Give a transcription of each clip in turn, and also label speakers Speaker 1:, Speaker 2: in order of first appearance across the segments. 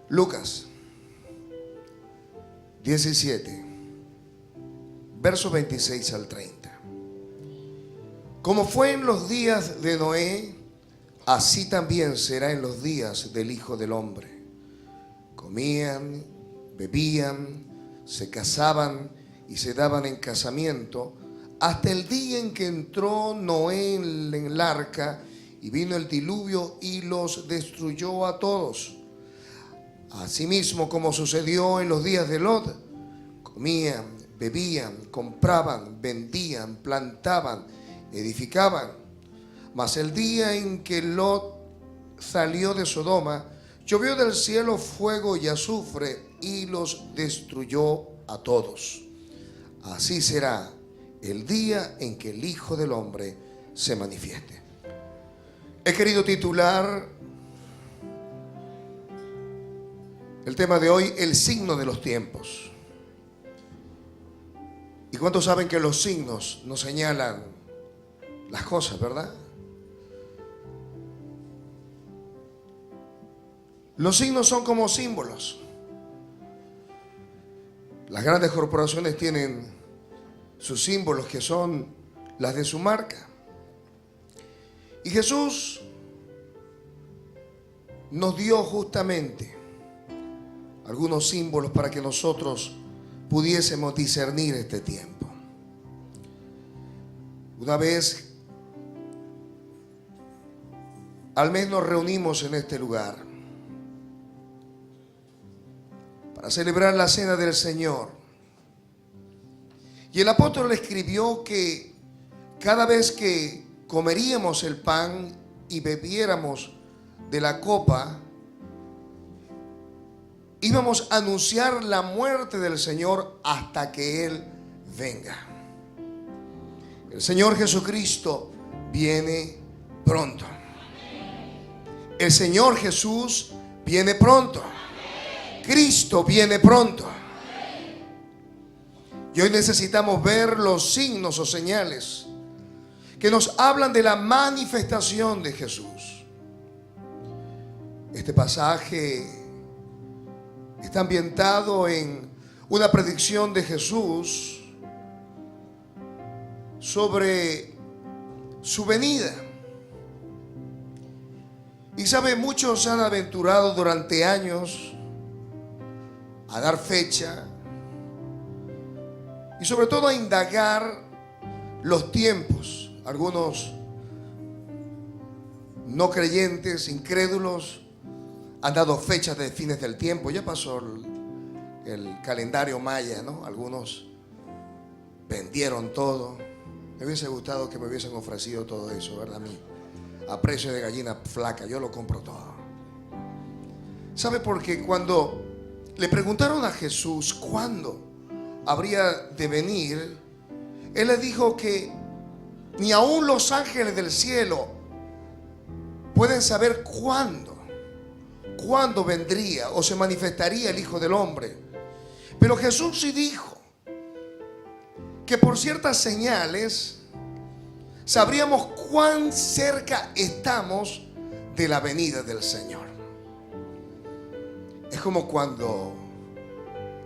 Speaker 1: Lucas 17, versos 26 al 30. Como fue en los días de Noé, así también será en los días del Hijo del Hombre. Comían, bebían, se casaban y se daban en casamiento hasta el día en que entró Noé en el arca y vino el diluvio y los destruyó a todos. Asimismo, como sucedió en los días de Lot, comían, bebían, compraban, vendían, plantaban, edificaban. Mas el día en que Lot salió de Sodoma, llovió del cielo fuego y azufre y los destruyó a todos. Así será el día en que el Hijo del Hombre se manifieste. He querido titular el tema de hoy, el signo de los tiempos. ¿Y cuántos saben que los signos nos señalan las cosas, verdad? Los signos son como símbolos. Las grandes corporaciones tienen sus símbolos que son las de su marca. Y Jesús nos dio justamente algunos símbolos para que nosotros pudiésemos discernir este tiempo. Una vez al mes nos reunimos en este lugar para celebrar la cena del Señor. Y el apóstol escribió que cada vez que comeríamos el pan y bebiéramos de la copa, íbamos a anunciar la muerte del Señor hasta que Él venga. El Señor Jesucristo viene pronto. El Señor Jesús viene pronto. Cristo viene pronto. Y hoy necesitamos ver los signos o señales que nos hablan de la manifestación de Jesús. Este pasaje está ambientado en una predicción de Jesús sobre su venida. Y sabe, muchos se han aventurado durante años a dar fecha y sobre todo a indagar los tiempos. Algunos no creyentes, incrédulos, han dado fechas de fines del tiempo. Ya pasó el calendario maya, ¿no? Algunos vendieron todo. Me hubiese gustado que me hubiesen ofrecido todo eso, ¿verdad? A mí, a precio de gallina flaca, yo lo compro todo. ¿Sabe por qué? Cuando le preguntaron a Jesús cuándo habría de venir, Él les dijo que ni aún los ángeles del cielo pueden saber cuándo vendría o se manifestaría el Hijo del Hombre. Pero Jesús sí dijo que por ciertas señales sabríamos cuán cerca estamos de la venida del Señor. Es como cuando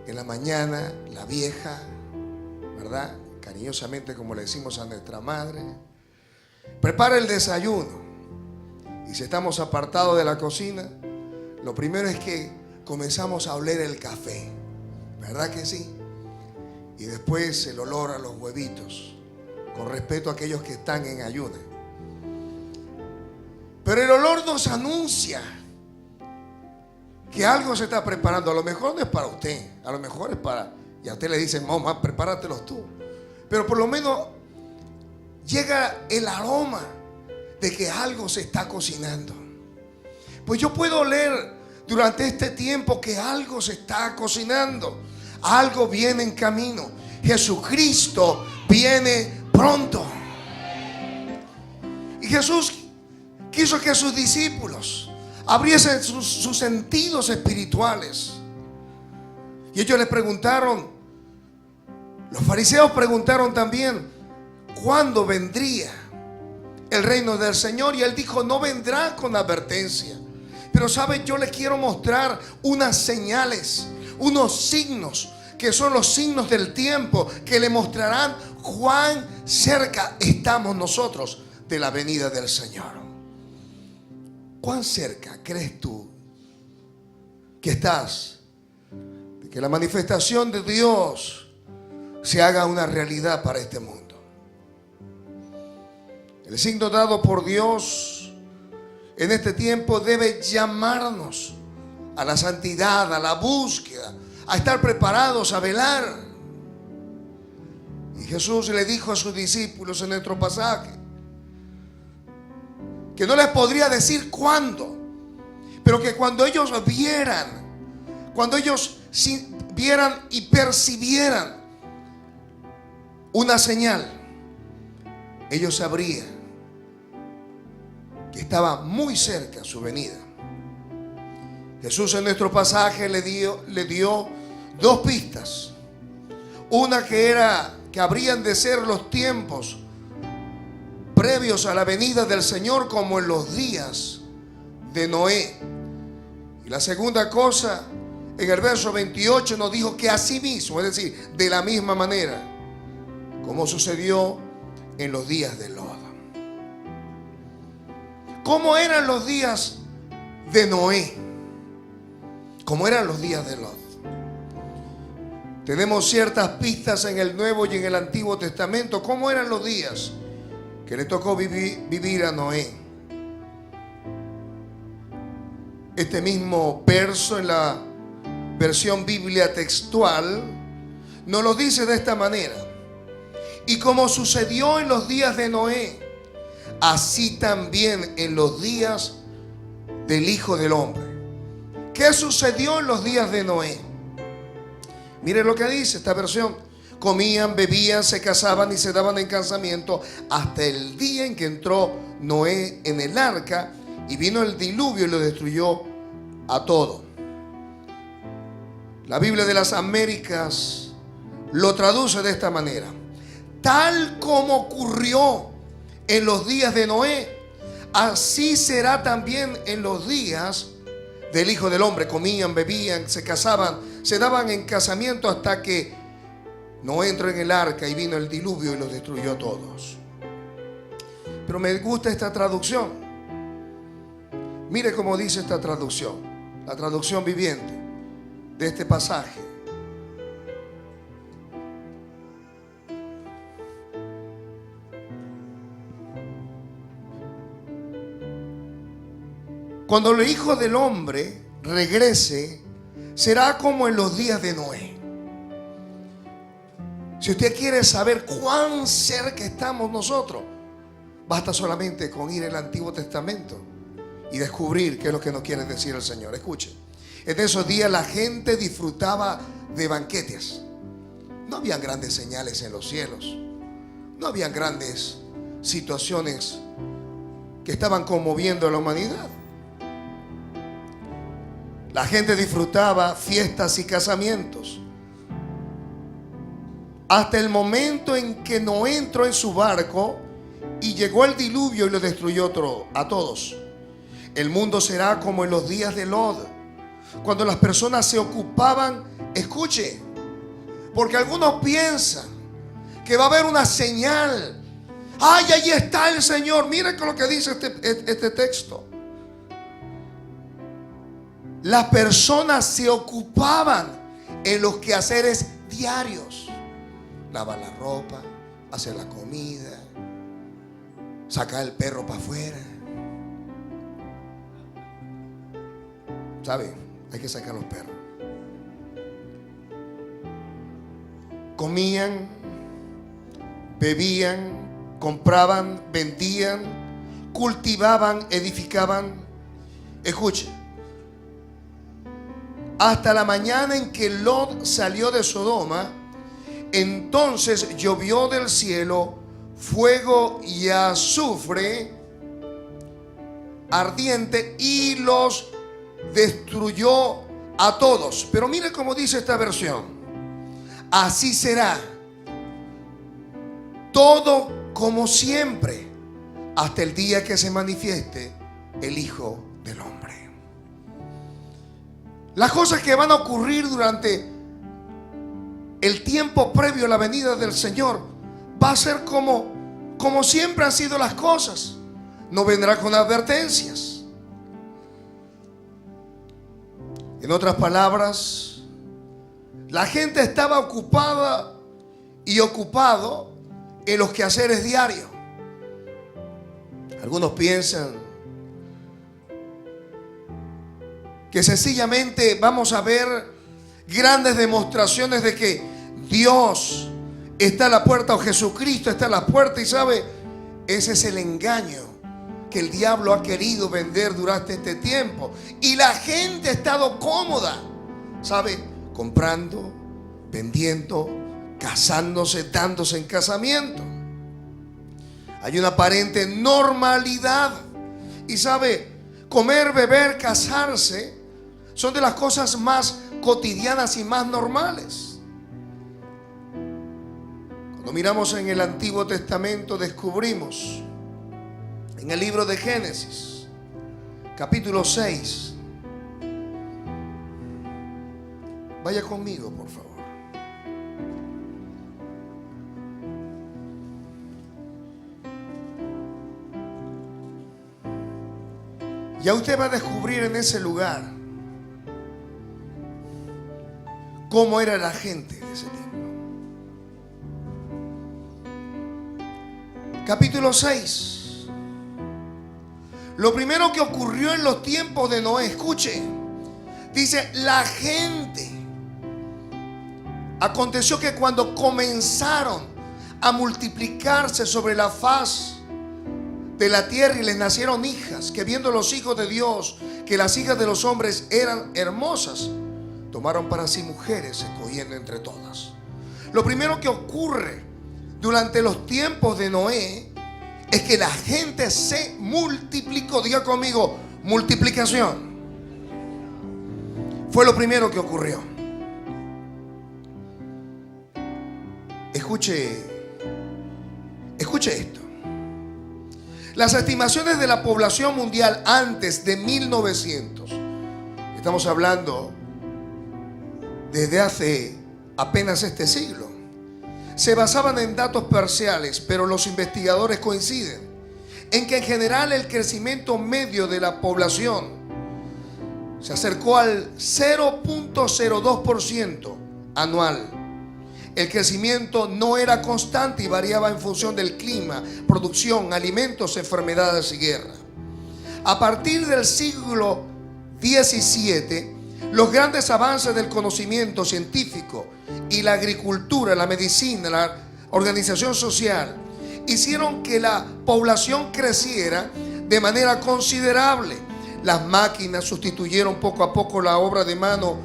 Speaker 1: en la mañana la vieja, ¿verdad?, cariñosamente como le decimos a nuestra madre, prepara el desayuno. Y si estamos apartados de la cocina, lo primero es que comenzamos a oler el café, ¿verdad que sí? Y después el olor a los huevitos, con respeto a aquellos que están en ayuno. Pero el olor nos anuncia que algo se está preparando. A lo mejor no es para usted, a lo mejor es para... Y a usted le dicen, mamá, prepáratelos tú. Pero por lo menos llega el aroma de que algo se está cocinando. Pues yo puedo oler durante este tiempo que algo se está cocinando. Algo viene en camino. Jesucristo viene pronto. Y Jesús quiso que sus discípulos abriesen sus sentidos espirituales. Y ellos le preguntaron, los fariseos preguntaron también, ¿cuándo vendría el reino del Señor? Y Él dijo, no vendrá con advertencia. Pero ¿sabe? Yo le quiero mostrar unas señales, unos signos, que son los signos del tiempo, que le mostrarán cuán cerca estamos nosotros de la venida del Señor. ¿Cuán cerca crees tú que estás de que la manifestación de Dios se haga una realidad para este mundo? El signo dado por Dios en este tiempo debe llamarnos a la santidad, a la búsqueda, a estar preparados, a velar. Y Jesús le dijo a sus discípulos en nuestro pasaje que no les podría decir cuándo, pero que cuando ellos vieran, cuando ellos vieran y percibieran una señal, ellos sabrían que estaba muy cerca su venida. Jesús en nuestro pasaje le dio dos pistas. Una que habrían de ser los tiempos previos a la venida del Señor, como en los días de Noé. Y la segunda cosa, en el verso 28 nos dijo que así mismo, es decir, de la misma manera, como sucedió en los días de Lot. ¿Cómo eran los días de Noé? ¿Cómo eran los días de Lot? Tenemos ciertas pistas en el Nuevo y en el Antiguo Testamento. ¿Cómo eran los días que le tocó vivir a Noé? Este mismo verso en la versión Biblia textual nos lo dice de esta manera: y como sucedió en los días de Noé, así también en los días del Hijo del Hombre. ¿Qué sucedió en los días de Noé? Mire lo que dice esta versión: comían, bebían, se casaban y se daban en casamiento hasta el día en que entró Noé en el arca y vino el diluvio y lo destruyó a todo. La Biblia de las Américas lo traduce de esta manera: tal como ocurrió en los días de Noé, así será también en los días del Hijo del Hombre. Comían, bebían, se casaban, se daban en casamiento hasta que Noé entró en el arca y vino el diluvio y los destruyó a todos. Pero me gusta esta traducción. Mire cómo dice esta traducción, la traducción viviente de este pasaje. Cuando el Hijo del Hombre regrese, será como en los días de Noé. Si usted quiere saber cuán cerca estamos nosotros, basta solamente con ir al Antiguo Testamento y descubrir qué es lo que nos quiere decir el Señor. Escuchen, en esos días la gente disfrutaba de banquetes. No habían grandes señales en los cielos, no habían grandes situaciones que estaban conmoviendo a la humanidad. La gente disfrutaba fiestas y casamientos hasta el momento en que Noé entró en su barco y llegó el diluvio y lo destruyó a todos. El mundo será como en los días de Lot, cuando las personas se ocupaban. Escuche, porque algunos piensan que va a haber una señal. ¡Ay, ahí está el Señor! Miren lo que dice este texto. Las personas se ocupaban en los quehaceres diarios: lavar la ropa, hacer la comida, sacar el perro para afuera. ¿Sabe? Hay que sacar los perros. Comían, bebían, compraban, vendían, cultivaban, edificaban. Escuche, hasta la mañana en que Lot salió de Sodoma, entonces llovió del cielo fuego y azufre ardiente y los destruyó a todos. Pero mire cómo dice esta versión: así será todo como siempre hasta el día que se manifieste el Hijo del Hombre. Las cosas que van a ocurrir durante el tiempo previo a la venida del Señor va a ser como siempre han sido las cosas. No vendrá con advertencias. En otras palabras, la gente estaba ocupada y ocupado en los quehaceres diarios. Algunos piensan que sencillamente vamos a ver grandes demostraciones de que Dios está a la puerta o Jesucristo está a la puerta, y sabe, ese es el engaño que el diablo ha querido vender durante este tiempo. Y la gente ha estado cómoda, sabe, comprando, vendiendo, casándose, dándose en casamiento. Hay una aparente normalidad. Y sabe, comer, beber, casarse son de las cosas más cotidianas y más normales. Cuando miramos en el Antiguo Testamento, descubrimos en el libro de Génesis, capítulo 6. Vaya conmigo, por favor. Ya usted va a descubrir en ese lugar cómo era la gente de ese tiempo. Capítulo 6. Lo primero que ocurrió en los tiempos de Noé, escuche, dice la gente. Aconteció que cuando comenzaron a multiplicarse sobre la faz de la tierra y les nacieron hijas, que viendo los hijos de Dios que las hijas de los hombres eran hermosas, tomaron para sí mujeres, escogiendo entre todas. Lo primero que ocurre durante los tiempos de Noé es que la gente se multiplicó. Diga conmigo, multiplicación. Fue lo primero que ocurrió. Escuche esto. Las estimaciones de la población mundial antes de 1900, estamos hablando desde hace apenas este siglo, se basaban en datos parciales, pero los investigadores coinciden en que en general el crecimiento medio de la población se acercó al 0.02% anual. El crecimiento no era constante y variaba en función del clima, producción, alimentos, enfermedades y guerra. A partir del siglo XVII, los grandes avances del conocimiento científico y la agricultura, la medicina, la organización social, hicieron que la población creciera de manera considerable. Las máquinas sustituyeron poco a poco la obra de mano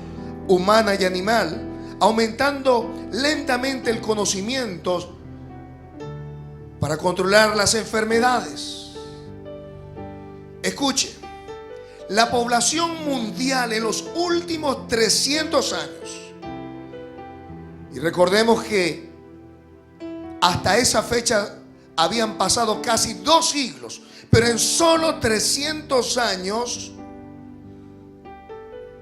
Speaker 1: humana y animal, aumentando lentamente el conocimiento para controlar las enfermedades. Escuche, la población mundial en los últimos 300 años, y recordemos que hasta esa fecha habían pasado casi 2 siglos, pero en solo 300 años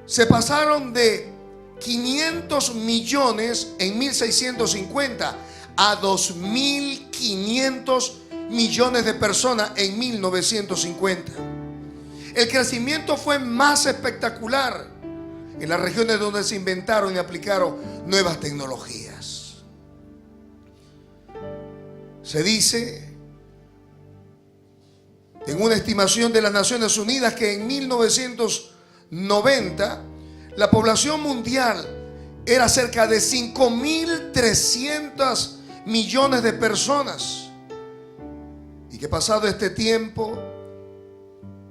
Speaker 1: se pasaron de 500 millones en 1650 a 2.500 millones de personas en 1950. El crecimiento fue más espectacular en las regiones donde se inventaron y aplicaron nuevas tecnologías. Se dice en una estimación de las Naciones Unidas que en 1990 la población mundial era cerca de 5.300 millones de personas. Y que pasado este tiempo,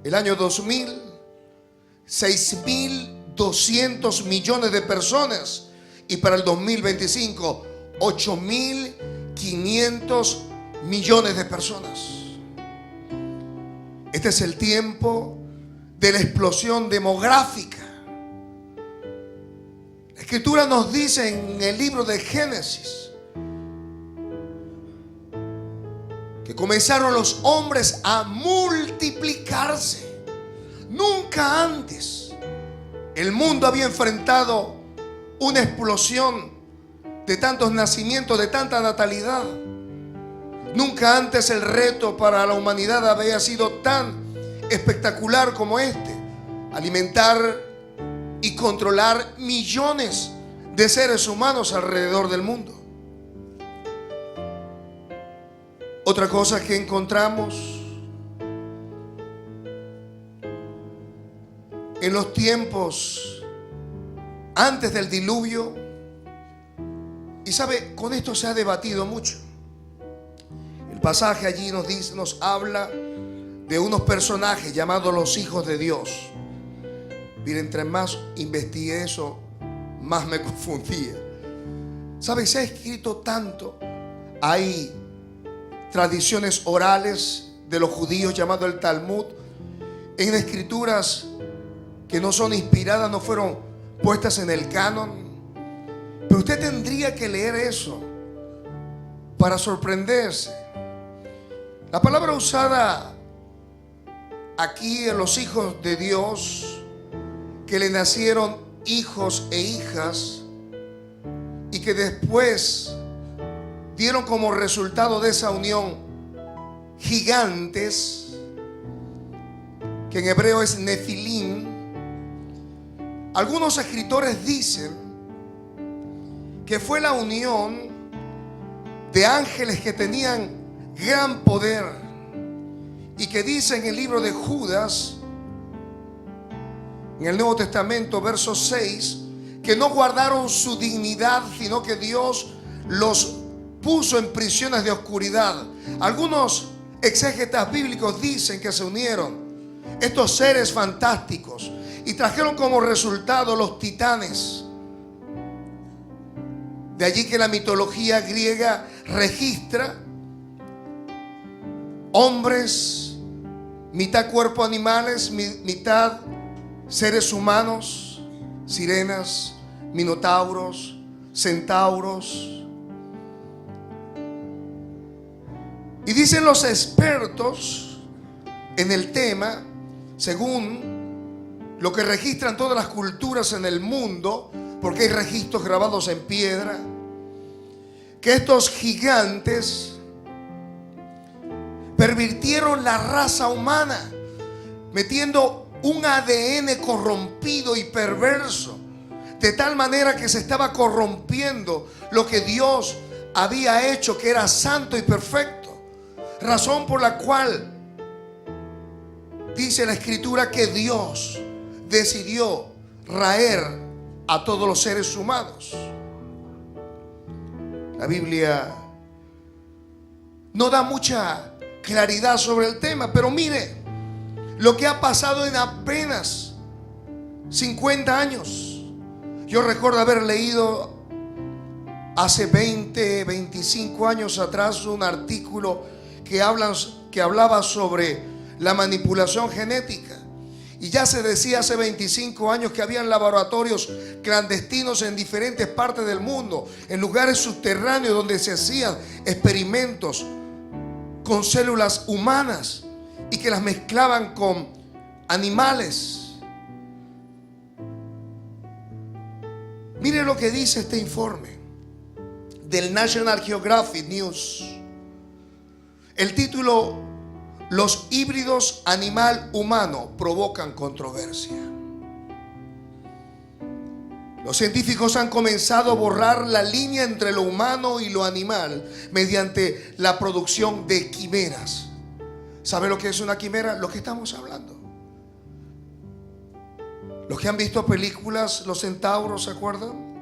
Speaker 1: el año 2000, 6.200 millones de personas. Y para el 2025, 8.500 millones de personas. Este es el tiempo de la explosión demográfica. La Escritura nos dice en el libro de Génesis que comenzaron los hombres a multiplicarse. Nunca antes El mundo había enfrentado una explosión de tantos nacimientos, de tanta natalidad. Nunca antes el reto para la humanidad había sido tan espectacular como este: alimentar y controlar millones de seres humanos alrededor del mundo. Otra cosa que encontramos en los tiempos antes del diluvio, y sabe, con esto se ha debatido mucho. El pasaje allí nos dice, nos habla de unos personajes llamados los hijos de Dios. Miren, entre más investigué eso, más me confundía. ¿Sabe? Se ha escrito tanto. Hay tradiciones orales de los judíos llamado el Talmud, en escrituras que no son inspiradas, no fueron puestas en el canon. Pero usted tendría que leer eso para sorprenderse. La palabra usada aquí en los hijos de Dios, que le nacieron hijos e hijas y que después dieron como resultado de esa unión gigantes, que en hebreo es Nefilim. Algunos escritores dicen que fue la unión de ángeles que tenían gran poder, y que dice en el libro de Judas, en el Nuevo Testamento, verso 6, que no guardaron su dignidad, sino que Dios los puso en prisiones de oscuridad. Algunos exégetas bíblicos dicen que se unieron estos seres fantásticos y trajeron como resultado los titanes. De allí que la mitología griega registra hombres, mitad cuerpo animales, mitad seres humanos, sirenas, minotauros, centauros. Y dicen los expertos en el tema, según lo que registran todas las culturas en el mundo, porque hay registros grabados en piedra, que estos gigantes pervirtieron la raza humana, metiendo un ADN corrompido y perverso, de tal manera que se estaba corrompiendo lo que Dios había hecho, que era santo y perfecto. Razón por la cual dice la Escritura que Dios decidió raer a todos los seres humanos. La Biblia no da mucha claridad sobre el tema, pero mire lo que ha pasado en apenas 50 años. Yo recuerdo haber leído hace 20, 25 años atrás un artículo que hablaba sobre la manipulación genética. Y ya se decía hace 25 años que habían laboratorios clandestinos en diferentes partes del mundo, en lugares subterráneos donde se hacían experimentos con células humanas y que las mezclaban con animales. Mire lo que dice este informe del National Geographic News. El título: los híbridos animal-humano provocan controversia. Los científicos han comenzado a borrar la línea entre lo humano y lo animal mediante la producción de quimeras. ¿Sabe lo que es una quimera? Lo que estamos hablando. Los que han visto películas, los centauros, ¿se acuerdan?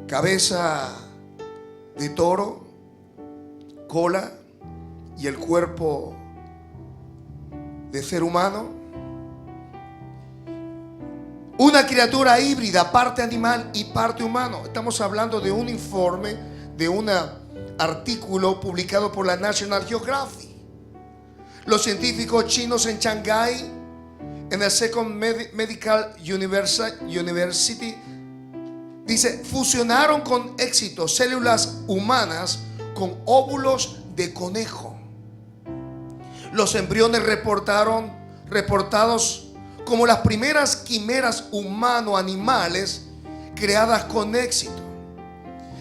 Speaker 1: Cabeza de toro, cola y el cuerpo de ser humano. Una criatura híbrida, parte animal y parte humano. Estamos hablando de un informe, de un artículo publicado por la National Geographic. Los científicos chinos en Shanghái, en el Second Medical University, dice, fusionaron con éxito células humanas con óvulos de conejo. Los embriones reportados como las primeras quimeras humano-animales creadas con éxito.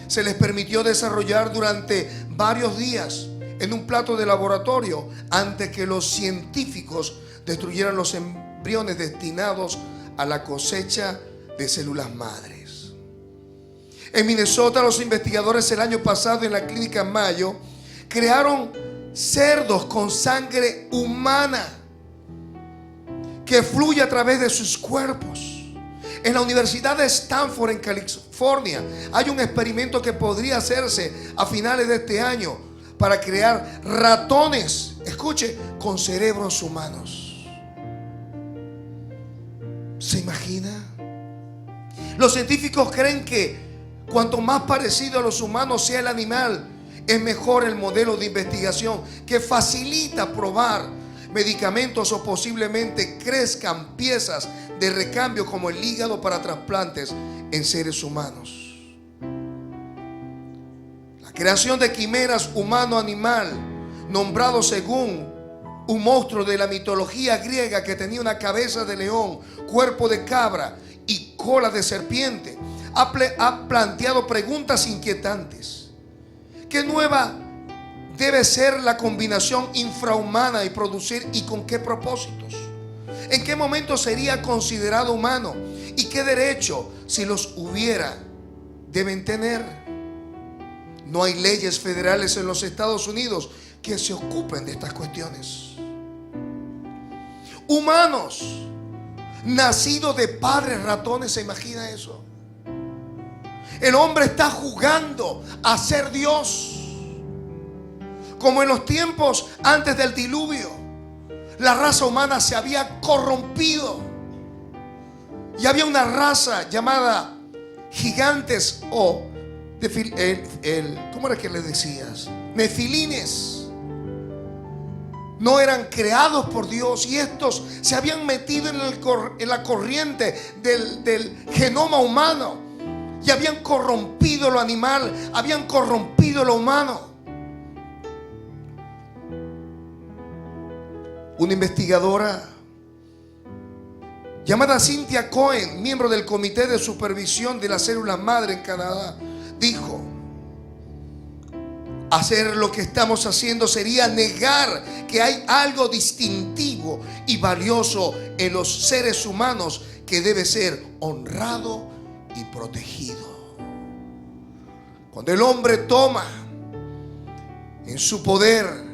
Speaker 1: Se les permitió desarrollar durante varios días en un plato de laboratorio antes que los científicos destruyeran los embriones destinados a la cosecha de células madres. En Minnesota, los investigadores el año pasado en la clínica Mayo crearon cerdos con sangre humana que fluye a través de sus cuerpos. En la Universidad de Stanford, en California, hay un experimento que podría hacerse a finales de este año para crear ratones, escuche, con cerebros humanos. ¿Se imagina? Los científicos creen que cuanto más parecido a los humanos sea el animal, es mejor el modelo de investigación que facilita probar medicamentos o posiblemente crezcan piezas de recambio como el hígado para trasplantes en seres humanos. La creación de quimeras humano-animal, nombrado según un monstruo de la mitología griega que tenía una cabeza de león, cuerpo de cabra y cola de serpiente, ha planteado preguntas inquietantes. ¿Qué nueva debe ser la combinación infrahumana y producir, y con qué propósitos? ¿En qué momento sería considerado humano? ¿Y qué derecho, si los hubiera, deben tener? No hay leyes federales en los Estados Unidos que se ocupen de estas cuestiones. Humanos nacidos de padres ratones, ¿se imagina eso? El hombre está jugando a ser Dios. Como en los tiempos antes del diluvio, la raza humana se había corrompido y había una raza llamada gigantes o ¿cómo era que le decías? Nefilines. No eran creados por Dios y estos se habían metido en la corriente del genoma humano y habían corrompido lo animal, habían corrompido lo humano. Una investigadora llamada Cynthia Cohen, miembro del Comité de Supervisión de las Células Madre en Canadá, dijo: hacer lo que estamos haciendo sería negar que hay algo distintivo y valioso en los seres humanos que debe ser honrado y protegido. Cuando el hombre toma en su poder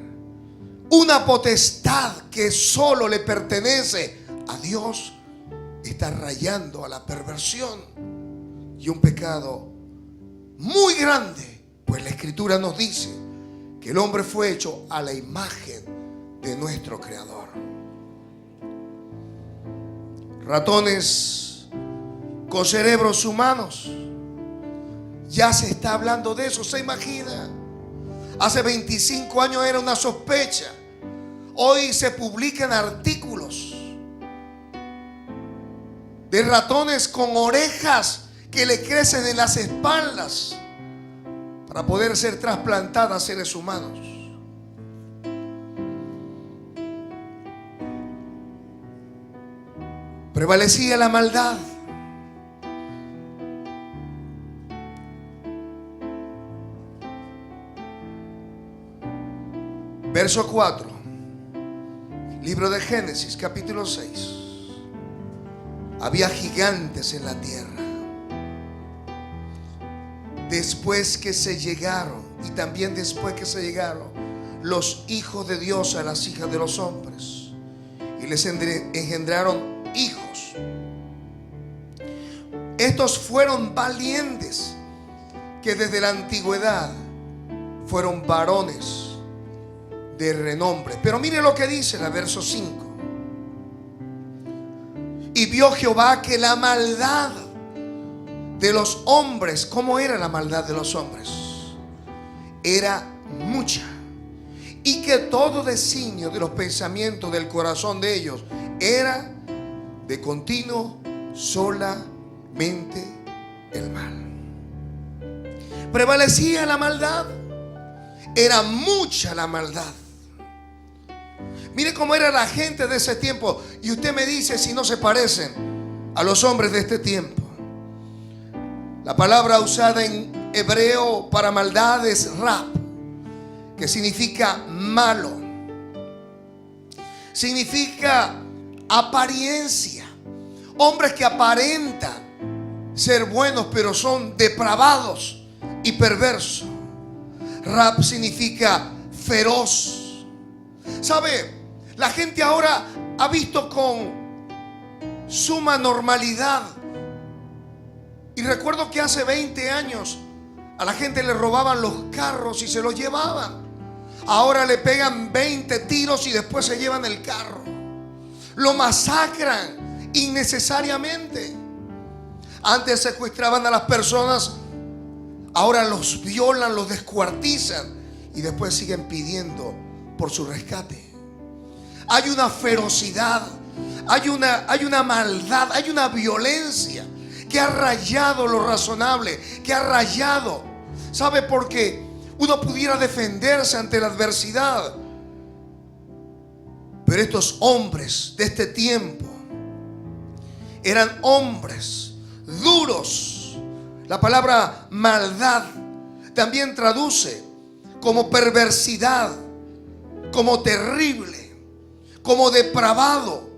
Speaker 1: una potestad que solo le pertenece a Dios, está rayando a la perversión y un pecado muy grande, pues la Escritura nos dice que el hombre fue hecho a la imagen de nuestro Creador. Ratones con cerebros humanos, ya se está hablando de eso, ¿se imagina? Hace 25 años era una sospecha. Hoy se publican artículos de ratones con orejas que le crecen en las espaldas para poder ser trasplantadas a seres humanos. Prevalecía la maldad. Verso 4, libro de Génesis, capítulo 6. Había gigantes en la tierra. Después que se llegaron, y también después que se llegaron los hijos de Dios a las hijas de los hombres, y les engendraron hijos. Estos fueron valientes, que desde la antigüedad fueron varones de renombre. Pero mire lo que dice el verso 5. Y vio Jehová que la maldad de los hombres, ¿cómo era la maldad de los hombres? Era mucha, y que todo designio de los pensamientos del corazón de ellos era de continuo solamente el mal. Prevalecía la maldad, era mucha la maldad. Mire cómo era la gente de ese tiempo. Y usted me dice si no se parecen a los hombres de este tiempo. La palabra usada en hebreo para maldad es rab, que significa malo. Significa apariencia. Hombres que aparentan ser buenos, pero son depravados y perversos. Rab significa feroz. ¿Sabe? La gente ahora ha visto con suma normalidad. Y recuerdo que hace 20 años a la gente le robaban los carros y se los llevaban. Ahora le pegan 20 tiros y después se llevan el carro. Lo masacran innecesariamente. Antes secuestraban a las personas, ahora los violan, los descuartizan y después siguen pidiendo por su rescate. Hay una ferocidad, hay una maldad, hay una violencia que ha rayado lo razonable, que ha rayado. ¿Sabe? Porque uno pudiera defenderse ante la adversidad, pero estos hombres de este tiempo eran hombres duros. La palabra maldad también traduce como perversidad, como terrible, como depravado,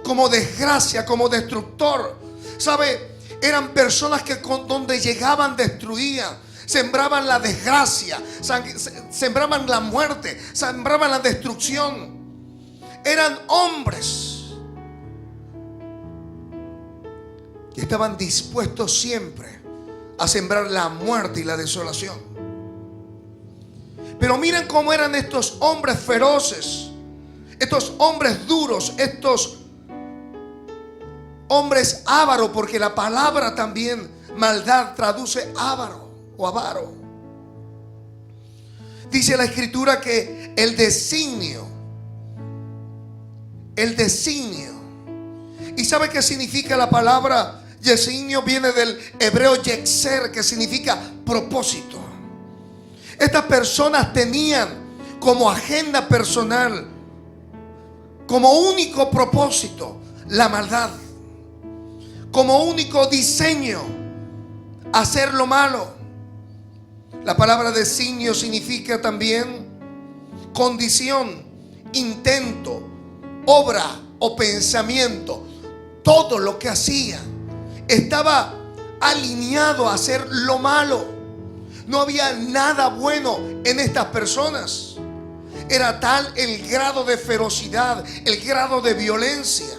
Speaker 1: como desgracia, como destructor. ¿Sabe? Eran personas que donde llegaban destruían, sembraban la desgracia, sembraban la muerte, sembraban la destrucción. Eran hombres que estaban dispuestos siempre a sembrar la muerte y la desolación. Pero miren cómo eran estos hombres feroces, estos hombres duros, estos hombres ávaros, porque la palabra también maldad traduce avaro o avaro. Dice la escritura que el designio. ¿Y sabe qué significa la palabra designio? Viene del hebreo yexer, que significa propósito. Estas personas tenían como agenda personal, como único propósito, la maldad. Como único diseño, hacer lo malo. La palabra designio significa también condición, intento, obra o pensamiento. Todo lo que hacía estaba alineado a hacer lo malo. No había nada bueno en estas personas. Era tal el grado de ferocidad, el grado de violencia,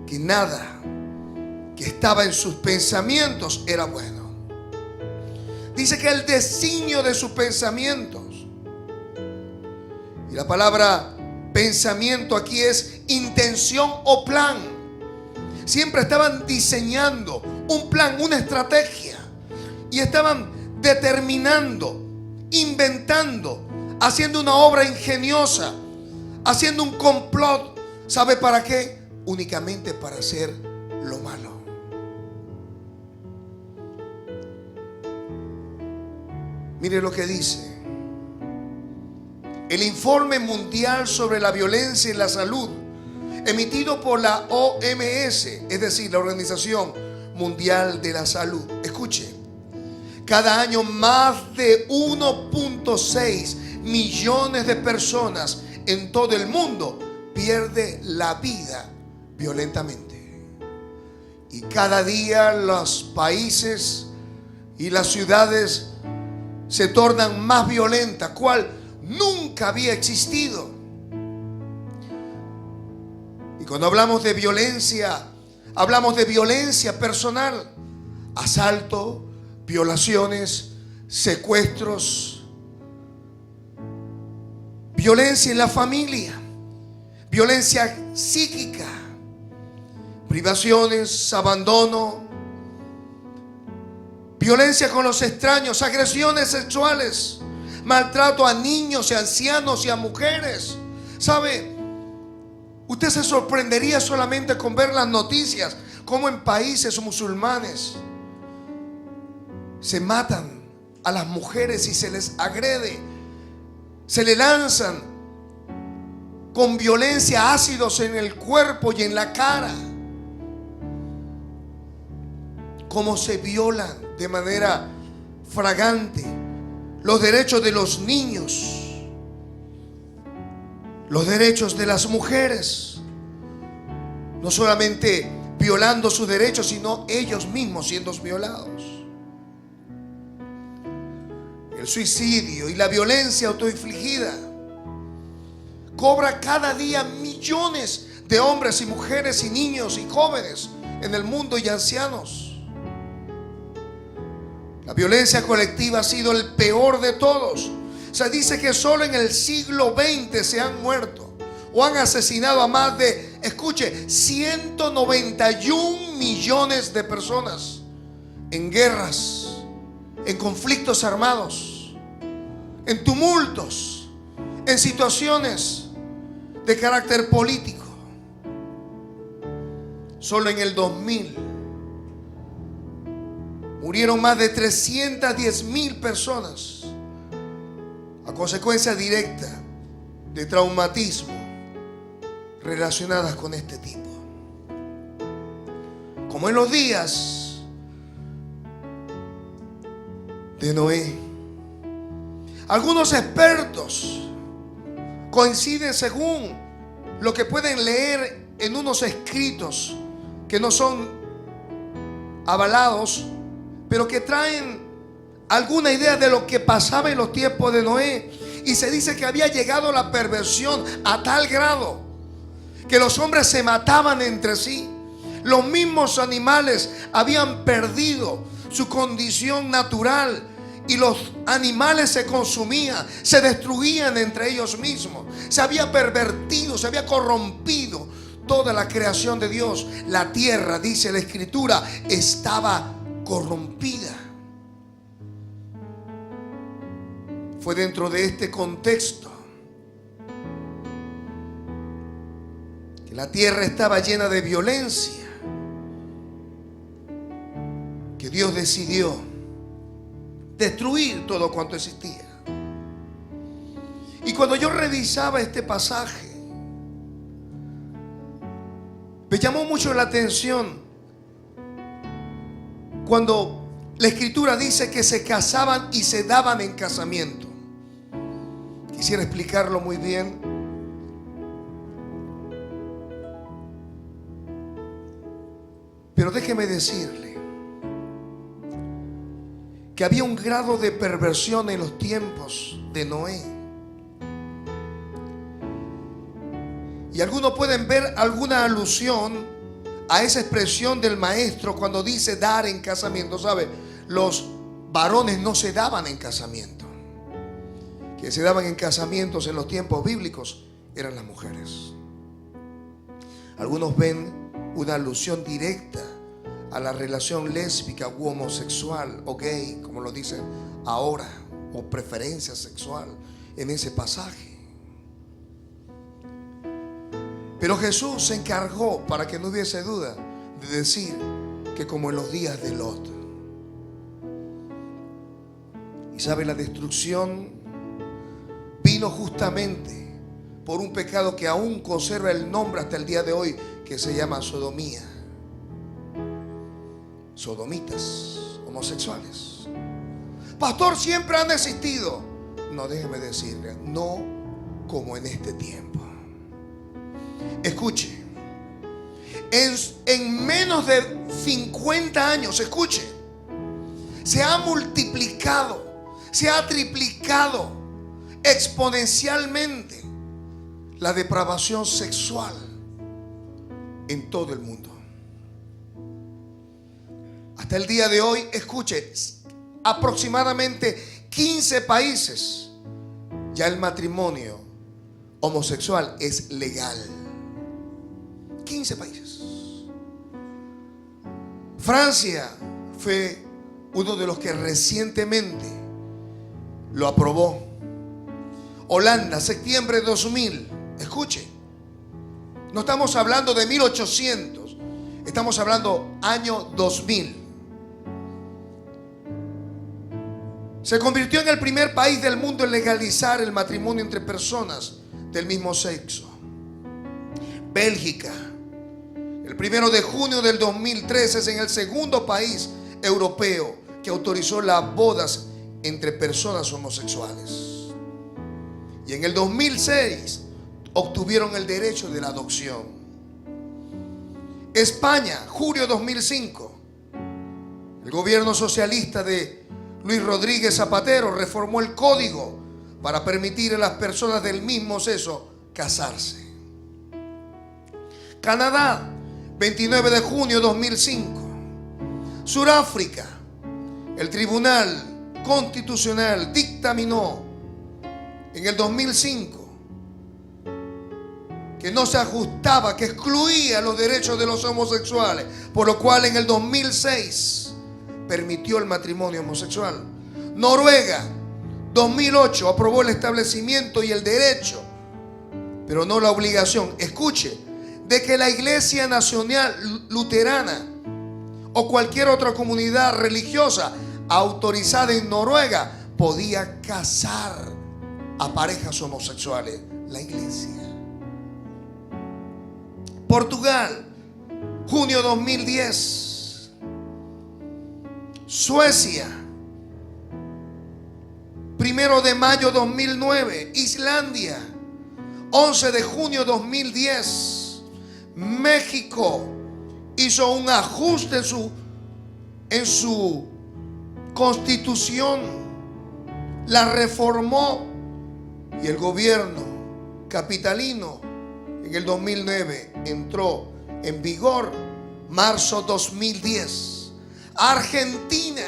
Speaker 1: que nada que estaba en sus pensamientos era bueno. Dice que el designio de sus pensamientos, y la palabra pensamiento aquí es intención o plan. Siempre estaban diseñando un plan, una estrategia, y estaban determinando, inventando, haciendo una obra ingeniosa, haciendo un complot. ¿Sabe para qué? Únicamente para hacer lo malo. Mire lo que dice el informe mundial sobre la violencia y la salud, emitido por la OMS, es decir, la Organización Mundial de la Salud. Escuche, cada año más de 1.6 millones de personas en todo el mundo pierde la vida violentamente. Y cada día los países y las ciudades se tornan más violentas, cual nunca había existido. Y cuando hablamos de violencia personal, asalto, violaciones, secuestros, violencia en la familia, violencia psíquica, privaciones, abandono, violencia con los extraños, agresiones sexuales, maltrato a niños y ancianos y a mujeres. ¿Sabe? Usted se sorprendería solamente con ver las noticias, como en países musulmanes se matan a las mujeres y se les agrede, se le lanzan con violencia, ácidos en el cuerpo y en la cara. Cómo se violan de manera flagrante los derechos de los niños, los derechos de las mujeres. No solamente violando sus derechos, sino ellos mismos siendo violados. El suicidio y la violencia autoinfligida cobra cada día millones de hombres y mujeres y niños y jóvenes en el mundo y ancianos. La violencia colectiva ha sido el peor de todos. Se dice que solo en el siglo XX se han muerto o han asesinado a más de, escuche, 191 millones de personas en guerras, en conflictos armados, en tumultos, en situaciones de carácter político. Solo en el 2000 murieron más de 310,000 personas a consecuencia directa de traumatismo relacionadas con este tipo. Como en los días de Noé. Algunos expertos coinciden, según lo que pueden leer en unos escritos que no son avalados, pero que traen alguna idea de lo que pasaba en los tiempos de Noé. Y se dice que había llegado la perversión a tal grado que los hombres se mataban entre sí. Los mismos animales habían perdido su condición natural y los animales se consumían, se destruían entre ellos mismos. Se había pervertido, se había corrompido toda la creación de Dios. La tierra, dice la Escritura, estaba corrompida. Fue dentro de este contexto que la tierra estaba llena de violencia, que Dios decidió destruir todo cuanto existía. Y cuando yo revisaba este pasaje, me llamó mucho la atención cuando la Escritura dice que se casaban y se daban en casamiento. Quisiera explicarlo muy bien. Pero déjeme decirle que había un grado de perversión en los tiempos de Noé. Y algunos pueden ver alguna alusión a esa expresión del maestro cuando dice dar en casamiento. ¿Sabe? Los varones no se daban en casamiento. Que se daban en casamientos en los tiempos bíblicos eran las mujeres. Algunos ven una alusión directa a la relación lésbica u homosexual o gay, como lo dicen ahora, o preferencia sexual en ese pasaje. Pero Jesús se encargó, para que no hubiese duda, de decir que como en los días de Lot. Y sabe, la destrucción vino justamente por un pecado que aún conserva el nombre hasta el día de hoy, que se llama sodomía. Sodomitas, homosexuales. Pastor, siempre han existido. No, déjeme decirle, no como en este tiempo. Escuche, en menos de 50 años, escuche, se ha multiplicado, se ha triplicado exponencialmente la depravación sexual en todo el mundo. Hasta el día de hoy, escuche, aproximadamente 15 países ya el matrimonio homosexual es legal. 15 países. Francia fue uno de los que recientemente lo aprobó. Holanda, septiembre de 2000. Escuche, no estamos hablando de 1800, estamos hablando año 2000. Se convirtió en el primer país del mundo en legalizar el matrimonio entre personas del mismo sexo. Bélgica. El 1 de junio del 2013 es en el segundo país europeo que autorizó las bodas entre personas homosexuales. Y en el 2006 obtuvieron el derecho de la adopción. España, julio 2005. El gobierno socialista de Luis Rodríguez Zapatero reformó el código para permitir a las personas del mismo sexo casarse. Canadá, 29 de junio 2005. Sudáfrica, el Tribunal Constitucional dictaminó en el 2005 que no se ajustaba, que excluía los derechos de los homosexuales, por lo cual en el 2006 permitió el matrimonio homosexual. Noruega, 2008, aprobó el establecimiento y el derecho, pero no la obligación, escuche, de que la Iglesia Nacional Luterana o cualquier otra comunidad religiosa autorizada en Noruega podía casar a parejas homosexuales. La iglesia. Portugal, junio 2010. Suecia, 1 de mayo 2009. Islandia, 11 de junio 2010. México hizo un ajuste en su constitución, la reformó, y el gobierno capitalino en el 2009 entró en vigor, marzo 2010. Argentina,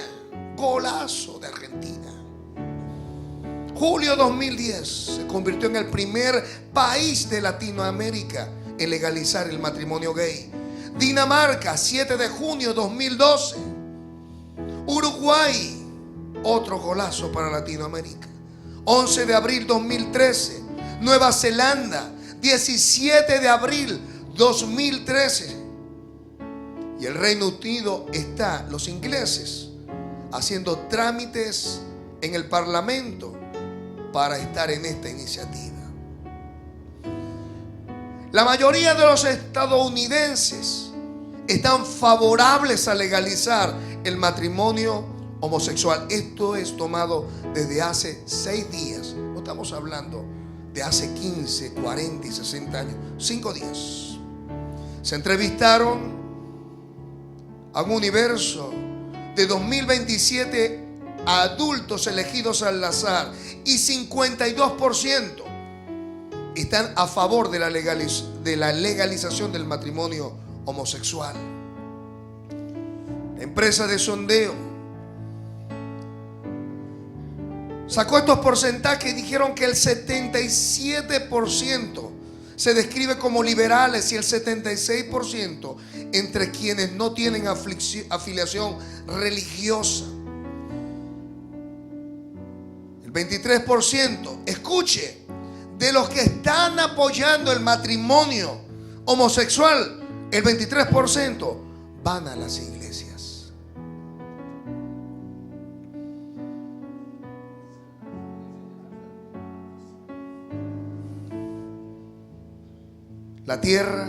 Speaker 1: golazo de Argentina. Julio 2010 se convirtió en el primer país de Latinoamérica en legalizar el matrimonio gay. Dinamarca, 7 de junio 2012. Uruguay, otro golazo para Latinoamérica. 11 de abril 2013. Nueva Zelanda, 17 de abril 2013. Y el Reino Unido está, los ingleses, haciendo trámites en el Parlamento para estar en esta iniciativa. La mayoría de los estadounidenses están favorables a legalizar el matrimonio homosexual. Esto es tomado desde hace 6 días. No estamos hablando de hace 15, 40 y 60 años. 5 días. Se entrevistaron a un universo de 2027 adultos elegidos al azar y 52% están a favor de la legalización del matrimonio homosexual. La empresa de sondeo sacó estos porcentajes y dijeron que el 77% se describe como liberales y el 76% entre quienes no tienen afiliación religiosa. El 23%, escuche, de los que están apoyando el matrimonio homosexual, el 23% van a las iglesias. La tierra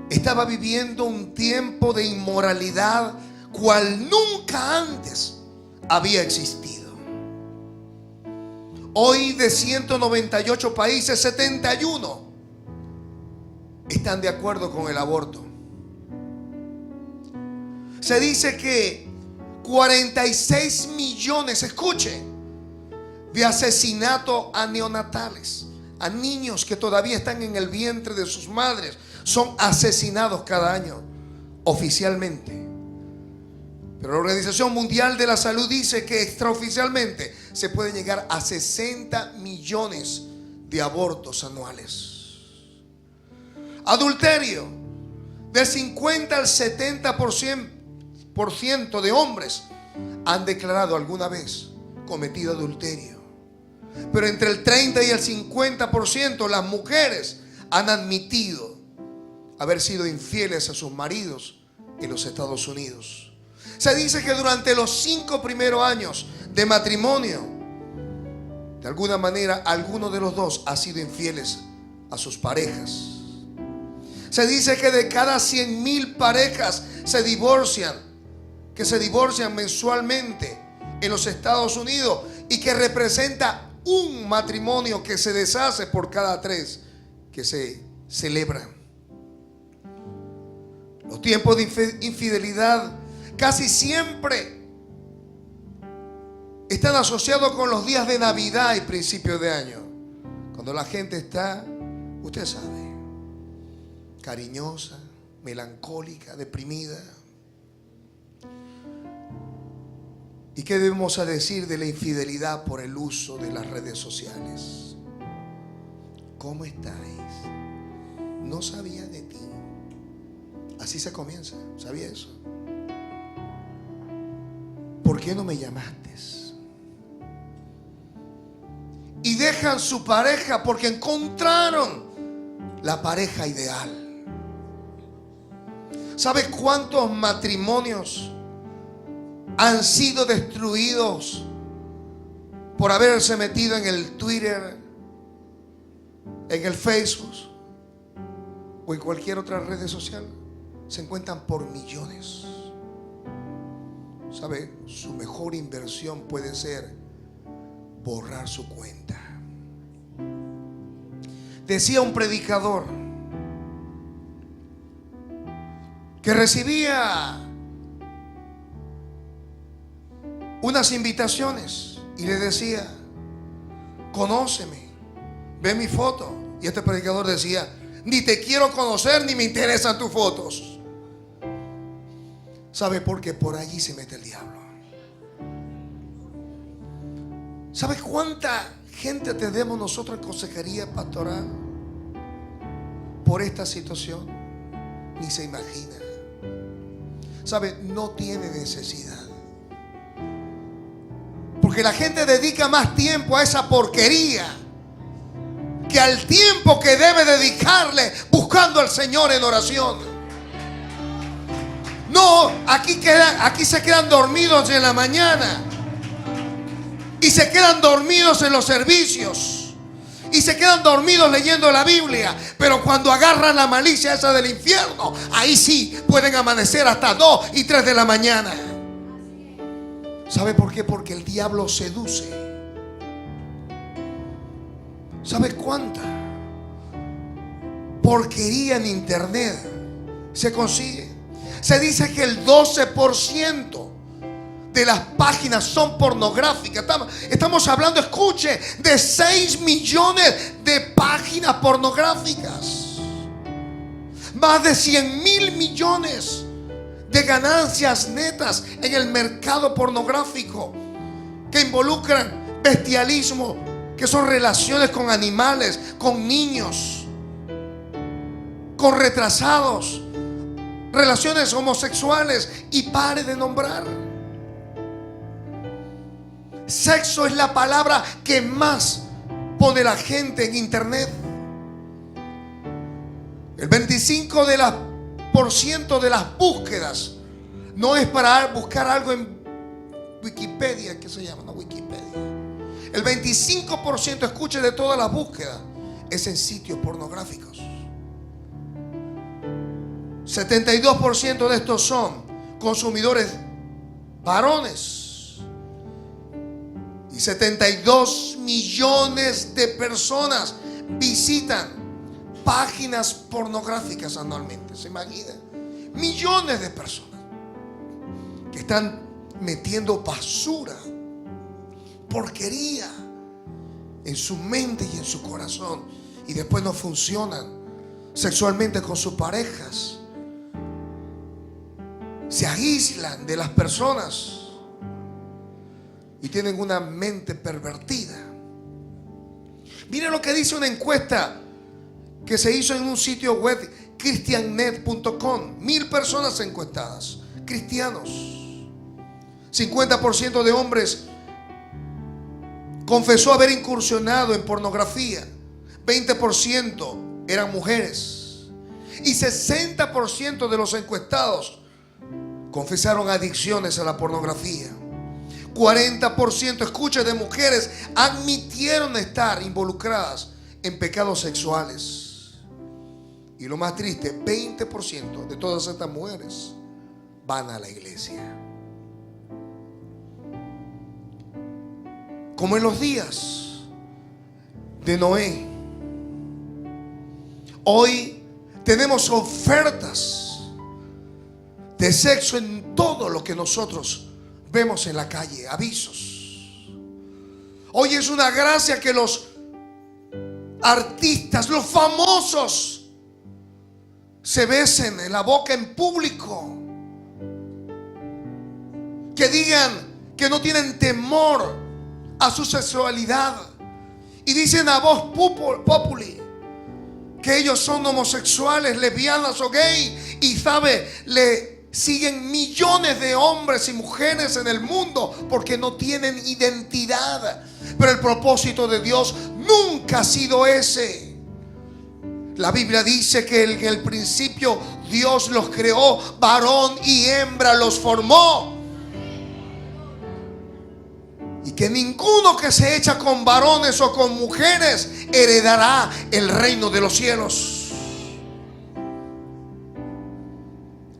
Speaker 1: estaba viviendo un tiempo de inmoralidad cual nunca antes había existido. Hoy de 198 países, 71 están de acuerdo con el aborto. Se dice que 46 millones, escuche, de asesinatos a neonatales, a niños que todavía están en el vientre de sus madres, son asesinados cada año oficialmente. Pero la Organización Mundial de la Salud dice que extraoficialmente se puede llegar a 60 millones de abortos anuales. Adulterio, del 50 al 70% de hombres han declarado alguna vez cometido adulterio. Pero entre el 30 y el 50% las mujeres han admitido haber sido infieles a sus maridos en los Estados Unidos. Se dice que durante los 5 primeros años de matrimonio, de alguna manera alguno de los dos ha sido infieles a sus parejas. Se dice que de cada 100,000 parejas que se divorcian mensualmente en los Estados Unidos, y que representa un matrimonio que se deshace por cada 3 que se celebran. Los tiempos de infidelidad casi siempre están asociados con los días de Navidad y principios de año, cuando la gente está, usted sabe, cariñosa, melancólica, deprimida. ¿Y qué debemos decir de la infidelidad por el uso de las redes sociales? ¿Cómo estáis? No sabía de ti. Así se comienza. ¿Sabía eso? ¿Por qué no me llamaste? Y dejan su pareja porque encontraron la pareja ideal. ¿Sabes cuántos matrimonios han sido destruidos por haberse metido en el Twitter, en el Facebook o en cualquier otra red social? Se encuentran por millones. ¿Sabe? Su mejor inversión puede ser borrar su cuenta. Decía un predicador que recibía unas invitaciones y le decía: conóceme, ve mi foto. Y este predicador decía: ni te quiero conocer ni me interesan tus fotos. ¿Sabe por qué? Por allí se mete el diablo. ¿Sabe cuánta gente tenemos nosotros en consejería pastoral por esta situación? Ni se imagina. ¿Sabe? No tiene necesidad. Porque la gente dedica más tiempo a esa porquería que al tiempo que debe dedicarle buscando al Señor en oración. No, aquí se quedan dormidos en la mañana. Y se quedan dormidos en los servicios. Y se quedan dormidos leyendo la Biblia. Pero cuando agarran la malicia esa del infierno, ahí sí pueden amanecer hasta 2 y 3 de la mañana. ¿Sabe por qué? Porque el diablo seduce. ¿Sabe cuánta porquería en internet se consigue? Se dice que el 12% de las páginas son pornográficas. Estamos hablando, escuche, de 6 millones de páginas pornográficas. Más de 100,000 millones de ganancias netas en el mercado pornográfico, que involucran bestialismo, que son relaciones con animales, con niños, con retrasados, relaciones homosexuales, y pare de nombrar. Sexo es la palabra que más pone la gente en internet. El 25% de las búsquedas no es para buscar algo en Wikipedia, ¿qué se llama? No, Wikipedia. El 25%, escuche, de todas las búsquedas es en sitios pornográficos. 72% de estos son consumidores varones. Y 72 millones de personas visitan páginas pornográficas anualmente. ¿Se imagina? Millones de personas que están metiendo basura, porquería en su mente y en su corazón, y después no funcionan sexualmente con sus parejas. Se aíslan de las personas y tienen una mente pervertida. Miren lo que dice una encuesta que se hizo en un sitio web, christiannet.com. 1,000 personas encuestadas, cristianos. 50% de hombres confesó haber incursionado en pornografía. 20% eran mujeres. Y 60% de los encuestados confesaron adicciones a la pornografía. 40%, escuche, de mujeres admitieron estar involucradas en pecados sexuales. Y lo más triste, 20% de todas estas mujeres van a la iglesia. Como en los días de Noé, hoy tenemos ofertas de sexo en todo lo que nosotros vemos en la calle, avisos. Hoy es una gracia que los artistas, los famosos, se besen en la boca en público, que digan que no tienen temor a su sexualidad y dicen a voz populi que ellos son homosexuales, lesbianas o gay, y sabe, le siguen millones de hombres y mujeres en el mundo porque no tienen identidad. Pero el propósito de Dios nunca ha sido ese. La Biblia dice que en el principio Dios los creó, varón y hembra los formó. Y que ninguno que se echa con varones o con mujeres heredará el reino de los cielos.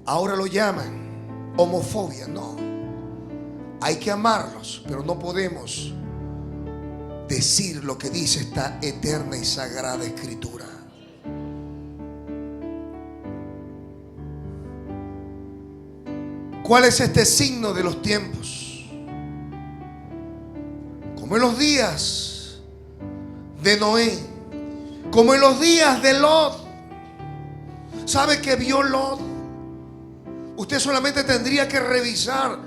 Speaker 1: Ahora lo llaman homofobia. No, hay que amarlos, pero no podemos decir lo que dice esta eterna y sagrada escritura. ¿Cuál es este signo de los tiempos? Como en los días de Noé, como en los días de Lot. ¿Sabe qué vio Lot? Usted solamente tendría que revisar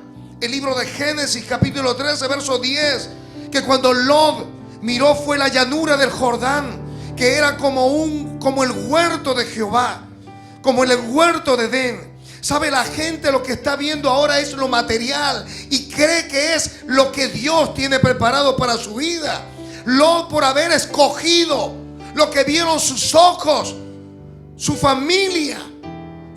Speaker 1: el libro de Génesis capítulo 13 verso 10, que cuando Lot miró fue la llanura del Jordán, que era como el huerto de Jehová, como el huerto de Edén. ¿Sabe? La gente lo que está viendo ahora es lo material y cree que es lo que Dios tiene preparado para su vida. Lot, por haber escogido lo que vieron sus ojos, su familia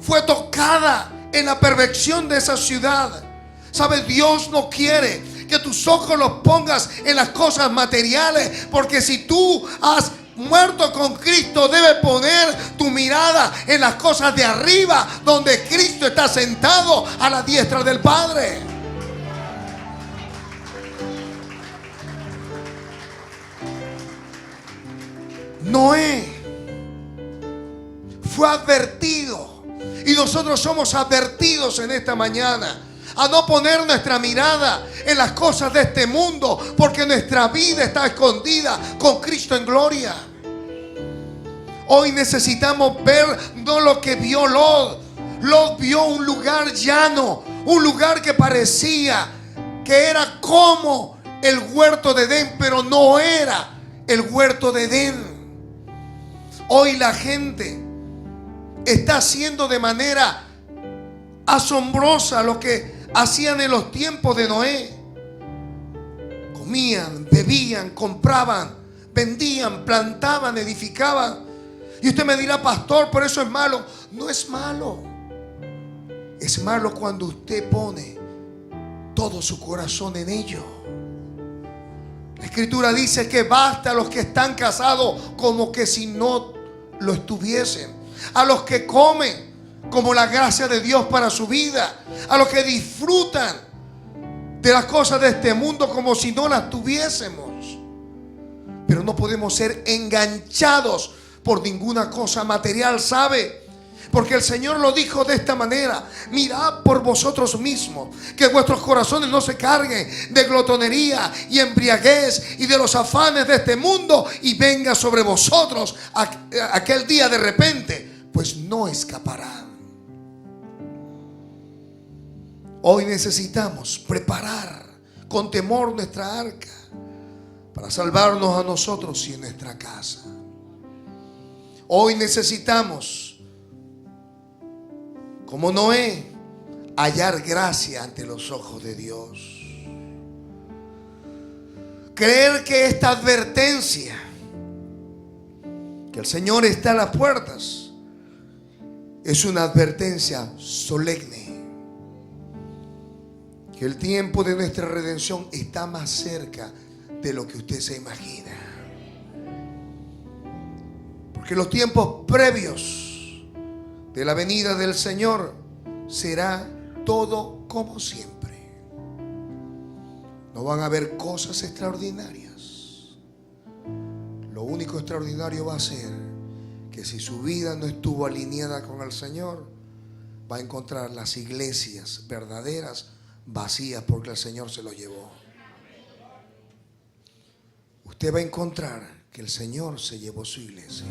Speaker 1: fue tocada en la perversión de esa ciudad. ¿Sabe? Dios no quiere que tus ojos los pongas en las cosas materiales, porque si tú has muerto con Cristo, debes poner tu mirada en las cosas de arriba, donde Cristo está sentado a la diestra del Padre. Noé fue advertido, y nosotros somos advertidos en esta mañana a no poner nuestra mirada en las cosas de este mundo, porque nuestra vida está escondida con Cristo en gloria. Hoy necesitamos ver no lo que vio Lot. Lot vio un lugar llano, un lugar que parecía que era como el huerto de Edén, pero no era el huerto de Edén. Hoy la gente está haciendo de manera asombrosa lo que hacían en los tiempos de Noé. Comían, bebían, compraban, vendían, plantaban, edificaban. Y usted me dirá, pastor, pero eso es malo. No es malo. Es malo cuando usted pone todo su corazón en ello. La escritura dice que basta a los que están casados como que si no lo estuviesen. A los que comen como la gracia de Dios para su vida. A los que disfrutan de las cosas de este mundo como si no las tuviésemos. Pero no podemos ser enganchados por ninguna cosa material, ¿sabe? Porque el Señor lo dijo de esta manera: mirad por vosotros mismos, que vuestros corazones no se carguen de glotonería y embriaguez y de los afanes de este mundo, y venga sobre vosotros aquel día de repente, pues no escaparán. Hoy necesitamos preparar con temor nuestra arca para salvarnos a nosotros y en nuestra casa. Hoy necesitamos, como Noé, hallar gracia ante los ojos de Dios. Creer que esta advertencia, que el Señor está a las puertas, es una advertencia solemne. que el tiempo de nuestra redención está más cerca de lo que usted se imagina. Porque los tiempos previos de la venida del Señor será todo como siempre. No van a haber cosas extraordinarias. Lo único extraordinario va a ser que si su vida no estuvo alineada con el Señor, va a encontrar las iglesias verdaderas vacías porque el Señor se lo llevó. Usted va a encontrar que el Señor se llevó su iglesia.